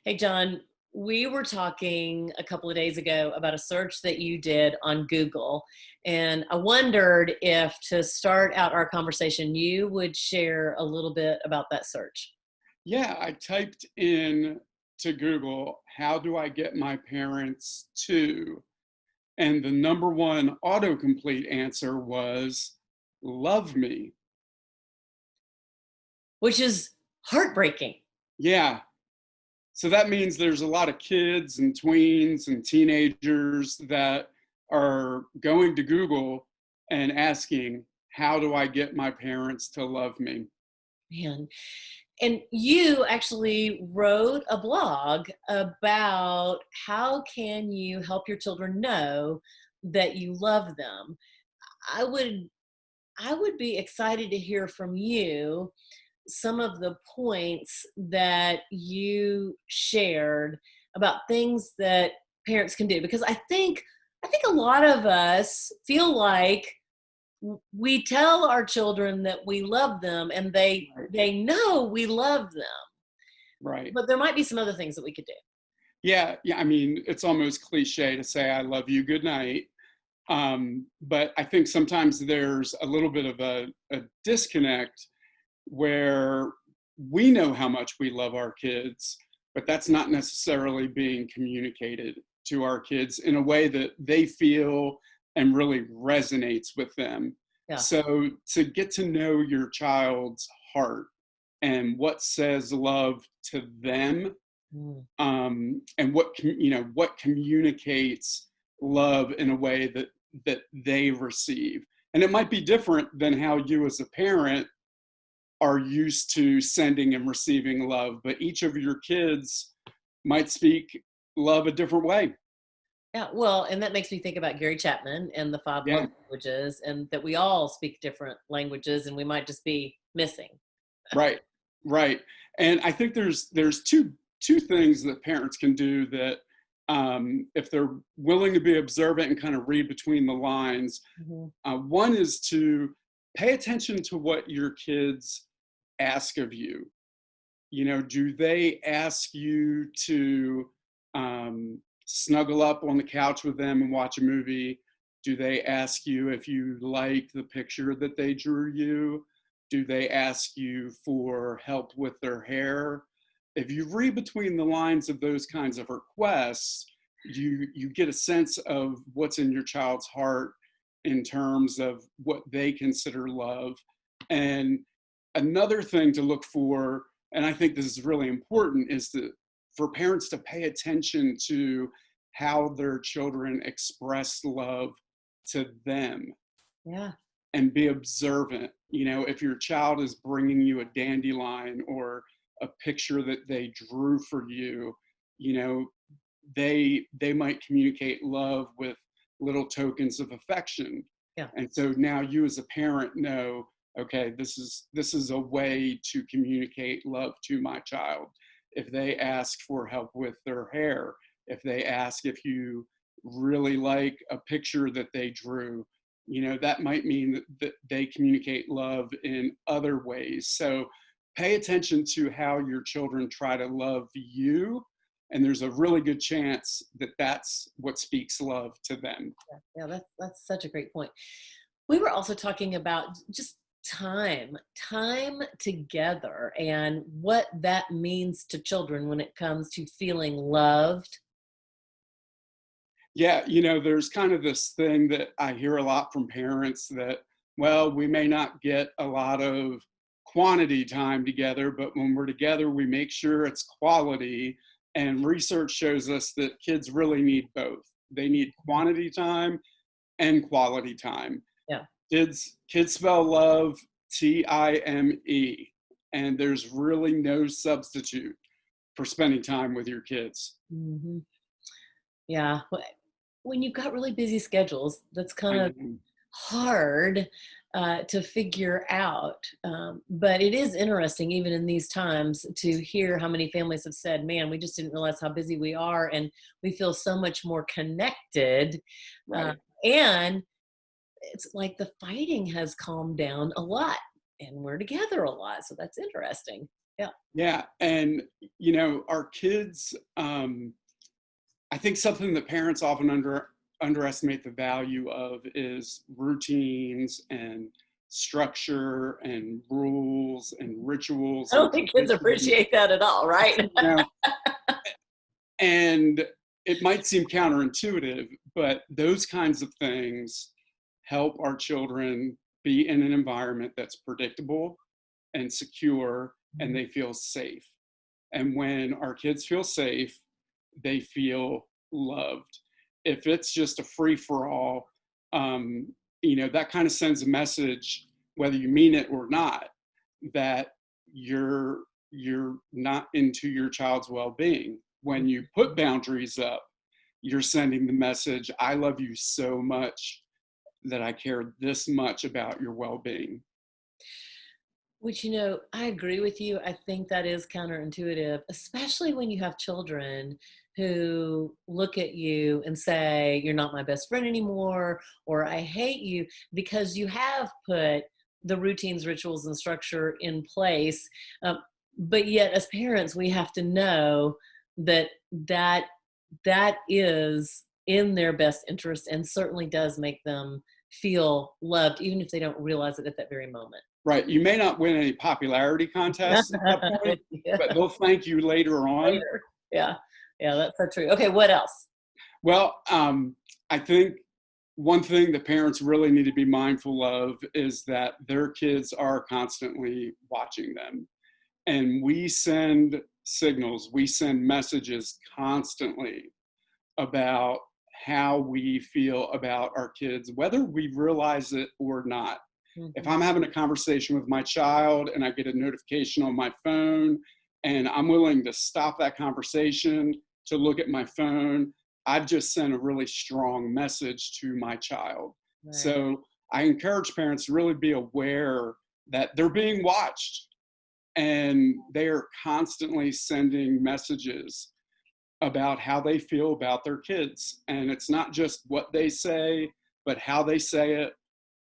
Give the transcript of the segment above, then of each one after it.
Hey, John, we were talking a couple of days ago about a search that you did on Google. And I wondered if to start out our conversation, you would share a little bit about that search. Yeah, I typed in to Google, how do I get my parents to? And the number one autocomplete answer was love me. Which is heartbreaking. Yeah. So that means there's a lot of kids and tweens and teenagers that are going to Google and asking, how do I get my parents to love me? Man. And you actually wrote a blog about how can you help your children know that you love them. I would I would be excited to hear from you some of the points that you shared about things that parents can do, because I think a lot of us feel like we tell our children that we love them and they Right. they know we love them, Right. but there might be some other things that we could do. Yeah. Yeah. I mean, it's almost cliche to say, I love you, good night. But I think sometimes there's a little bit of a disconnect where we know how much we love our kids, but that's not necessarily being communicated to our kids in a way that they feel and really resonates with them. Yeah. So to get to know your child's heart and what says love to them, Mm. and what communicates love in a way that they receive, and it might be different than how you as a parent are used to sending and receiving love, but each of your kids might speak love a different way. Yeah, well, and that makes me think about Gary Chapman and the five love Yeah. languages, and that we all speak different languages and we might just be missing. Right. Right. And I think there's two things that parents can do that, if they're willing to be observant and kind of read between the lines. Mhm. One is to pay attention to what your kids ask of you. Do they ask you to snuggle up on the couch with them and watch a movie? Do they ask you if you like the picture that they drew you? Do they ask you for help with their hair? If you read between the lines of those kinds of requests, you get a sense of what's in your child's heart in terms of what they consider love. And another thing to look for, and I think this is really important, is for parents to pay attention to how their children express love to them Yeah. and be observant. If your child is bringing you a dandelion or a picture that they drew for you, you know, they might communicate love with little tokens of affection. Yeah. And so now you as a parent know, okay, this is a way to communicate love to my child. If they ask for help with their hair, if they ask if you really like a picture that they drew, that might mean that they communicate love in other ways. So pay attention to how your children try to love you, and there's a really good chance that that's what speaks love to them. Yeah, yeah, that's such a great point. We were also talking about just time together and what that means to children when it comes to feeling loved. Yeah, there's kind of this thing that I hear a lot from parents that, well, we may not get a lot of quantity time together, but when we're together, we make sure it's quality. And research shows us that kids really need both. They need quantity time and quality time. Yeah. Kids spell love Time, and there's really no substitute for spending time with your kids. Hmm. Yeah. When you've got really busy schedules, that's kind I of know. hard to figure out. But it is interesting, even in these times, to hear how many families have said, man, we just didn't realize how busy we are. And we feel so much more connected. Uh, Right. and it's like the fighting has calmed down a lot and we're together a lot. So that's interesting. Yeah. Yeah, and our kids. I think something that parents often underestimate the value of is routines and structure and rules and rituals I and don't think kids traditions. appreciate that at all, right? You know, and it might seem counterintuitive, but those kinds of things help our children be in an environment that's predictable and secure, and Mhm. they feel safe. And when our kids feel safe, they feel loved. If it's just a free for all, um, that kind of sends a message, whether you mean it or not, that you're not into your child's well-being. When you put boundaries up, you're sending the message, I love you so much that I care this much about your well-being. Which, I agree with you. I think that is counterintuitive, especially when you have children who look at you and say, "You're not my best friend anymore," or "I hate you," because you have put the routines, rituals, and structure in place. Um, but yet, as parents, we have to know that that that is in their best interest and certainly does make them feel loved, even if they don't realize it at that very moment. Right. You may not win any popularity contests at that point, Yeah, but they'll thank you later on. later. Yeah. Yeah, that's so true. Okay, what else? Well, I think one thing that parents really need to be mindful of is that their kids are constantly watching them. And we send signals, we send messages constantly about how we feel about our kids, whether we realize it or not. If Mhm. I'm having a conversation with my child and I get a notification on my phone and I'm willing to stop that conversation to look at my phone, I've just sent a really strong message to my child. Right. So I encourage parents to really be aware that they're being watched and they are constantly sending messages about how they feel about their kids. And it's not just what they say, but how they say it,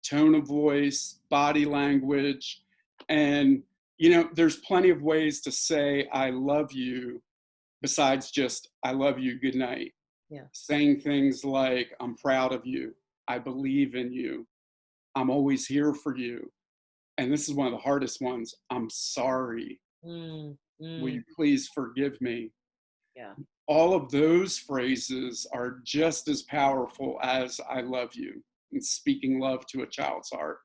tone of voice, body language. And, there's plenty of ways to say, I love you, besides just, I love you, good night. Yeah. Saying things like, I'm proud of you, I believe in you, I'm always here for you. And this is one of the hardest ones, I'm sorry. Mm, Will mm, you please forgive me? yeah. All of those phrases are just as powerful as I love you and speaking love to a child's heart.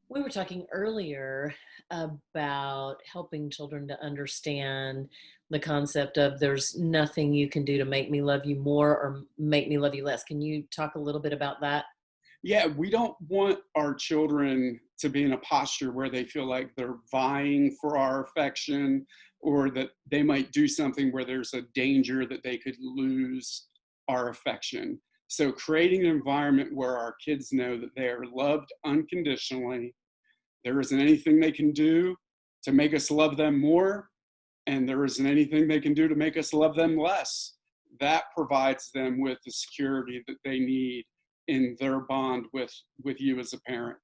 We were talking earlier about helping children to understand the concept of there's nothing you can do to make me love you more or make me love you less. Can you talk a little bit about that? Yeah, we don't want our children to be in a posture where they feel like they're vying for our affection or that they might do something where there's a danger that they could lose our affection. So, creating an environment where our kids know that they are loved unconditionally, there isn't anything they can do to make us love them more, and there isn't anything they can do to make us love them less. That provides them with the security that they need in their bond with you as a parent.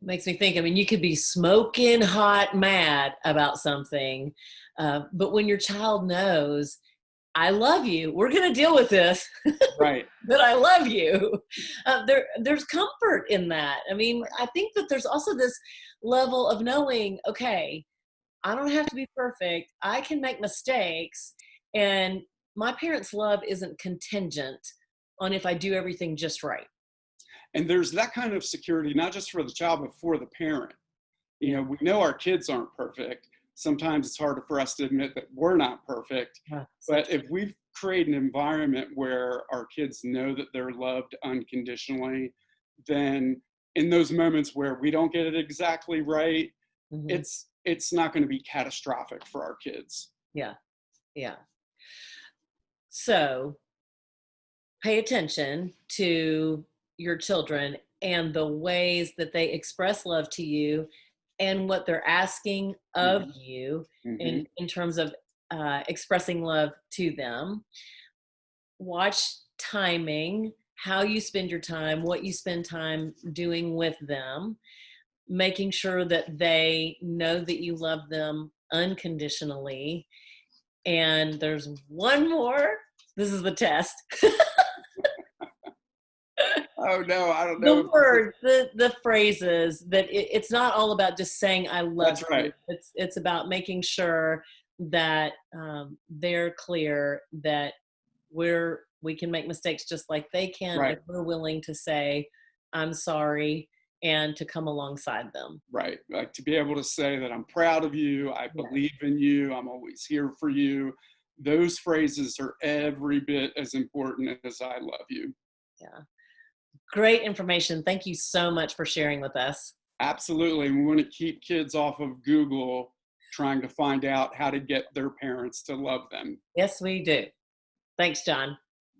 Makes me think, I mean, you could be smoking hot mad about something, but when your child knows, I love you, we're going to deal with this, Right. but I love you. There's comfort in that. I mean, Right. I think that there's also this level of knowing, okay, I don't have to be perfect. I can make mistakes. And my parents' love isn't contingent on if I do everything just right. And there's that kind of security, not just for the child, but for the parent. Yeah. We know our kids aren't perfect. Sometimes it's harder for us to admit that we're not perfect. So But if we create an environment where our kids know that they're loved unconditionally, then in those moments where we don't get it exactly right, mhm. it's not going to be catastrophic for our kids. Yeah. Yeah. So pay attention to your children and the ways that they express love to you and what they're asking of Mhm. you Mhm. in terms of expressing love to them. Watch timing, how you spend your time, what you spend time doing with them. making sure that they know that you love them unconditionally. And there's one more. This is the test. Oh no, I don't know The if this is. words, the phrases that it's not all about just saying I love That's you. right. It's about making sure that they're clear that we can make mistakes just like they can Right. if we're willing to say I'm sorry and to come alongside them. Right. Like to be able to say that I'm proud of you, I Yes. believe in you, I'm always here for you. Those phrases are every bit as important as I love you. Yeah. Great information. Thank you so much for sharing with us. Absolutely. We want to keep kids off of Google trying to find out how to get their parents to love them. Yes, we do. Thanks, John.